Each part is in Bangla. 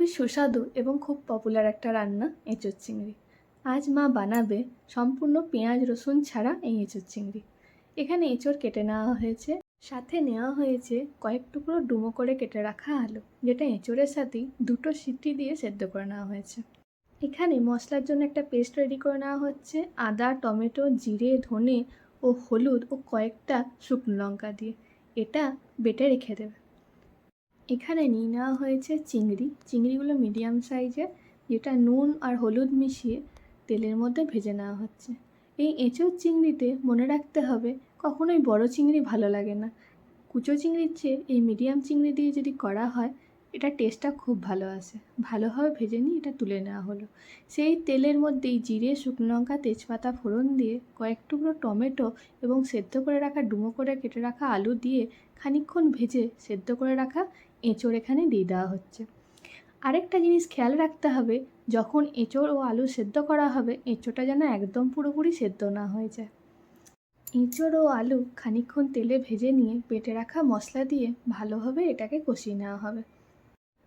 খুবই সুস্বাদু এবং খুব পপুলার একটা রান্না এঁচোড় চিংড়ি। আজ মা বানাবে সম্পূর্ণ পেঁয়াজ রসুন ছাড়া এই এঁচোড় চিংড়ি। এখানে এঁচোড় কেটে নেওয়া হয়েছে, সাথে নেওয়া হয়েছে কয়েক টুকরো ডুমো করে কেটে রাখা আলু, যেটা এঁচোড়ের সাথেই 2টো সিটি দিয়ে সেদ্ধ করে নেওয়া হয়েছে। এখানে মশলার জন্য একটা পেস্ট রেডি করে নেওয়া হচ্ছে আদা, টমেটো, জিরে, ধনে ও হলুদ ও কয়েকটা শুকনো লঙ্কা দিয়ে। এটা বেটে রেখে দেবে। এখানে নিয়ে নেওয়া হয়েছে চিংড়িগুলো মিডিয়াম সাইজের, যেটা নুন আর হলুদ মিশিয়ে তেলের মধ্যে ভেজে নেওয়া হচ্ছে। এই এঁচোড় চিংড়িতে মনে রাখতে হবে কখনোই বড় চিংড়ি ভালো লাগে না। কুচো চিংড়ির চেয়ে এই মিডিয়াম চিংড়ি দিয়ে যদি করা হয় এটা টেস্টটা খুব ভালো আসে। ভালোভাবে ভেজে নিয়ে এটা তুলে নেওয়া হলো। সেই তেলের মধ্যেই জিরে, শুকনো লঙ্কা, তেজপাতা ফোড়ন দিয়ে কয়েক টুকরো টমেটো এবং সেদ্ধ করে রাখা ডুমো করে কেটে রাখা আলু দিয়ে খানিকক্ষণ ভেজে সেদ্ধ করে রাখা এঁচোড় এখানে দিয়ে দেওয়া হচ্ছে। আরেকটা জিনিস খেয়াল রাখতে হবে, যখন এঁচোড় ও আলু সেদ্ধ করা হবে এঁচোড়টা যেন একদম পুরোপুরি সেদ্ধ না হয়ে যায়। এঁচোড় ও আলু খানিকক্ষণ তেলে ভেজে নিয়ে বেটে রাখা মশলা দিয়ে ভালোভাবে এটাকে কষিয়ে নেওয়া হবে।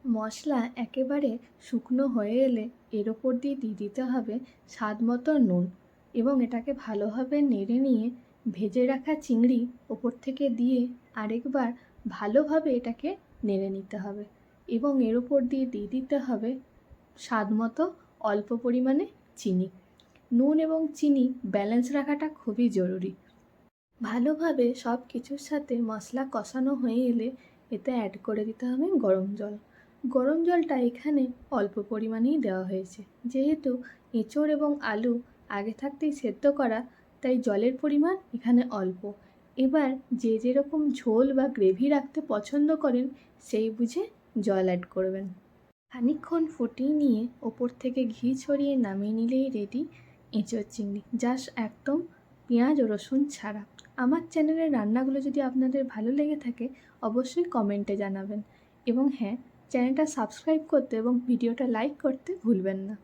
মশলা একেবারে শুকনো হয়ে এলে এর ওপর দিয়ে দিতে হবে স্বাদ মতো নুন এবং এটাকে ভালোভাবে নেড়ে নিয়ে ভেজে রাখা চিংড়ি ওপর থেকে দিয়ে আরেকবার ভালোভাবে এটাকে নেড়ে নিতে হবে এবং এর ওপর দিয়ে দিতে হবে স্বাদ মতো অল্প পরিমাণে চিনি। নুন এবং চিনি ব্যালেন্স রাখাটা খুবই জরুরি। ভালোভাবে সব কিছুর সাথে মশলা কষানো হয়ে এলে এতে অ্যাড করে দিতে হবে গরম জল। গরম জলটা এখানে অল্প পরিমাণেই দেওয়া হয়েছে, যেহেতু এঁচোড় এবং আলু আগে থাকতেই সেদ্ধ করা, তাই জলের পরিমাণ এখানে অল্প। এবার যে যেরকম ঝোল বা গ্রেভি রাখতে পছন্দ করেন সেই বুঝে জল অ্যাড করবেন। খানিকক্ষণ ফুটিয়ে নিয়ে ওপর থেকে ঘি ছড়িয়ে নামিয়ে নিলেই রেডি এঁচোড় চিংড়ি, যা একদম পেঁয়াজ ও রসুন ছাড়া। আমার চ্যানেলের রান্নাগুলো যদি আপনাদের ভালো লেগে থাকে অবশ্যই কমেন্টে জানাবেন এবং হ্যাঁ, চ্যানেলটা সাবস্ক্রাইব করতে এবং ভিডিওটা লাইক করতে ভুলবেন না।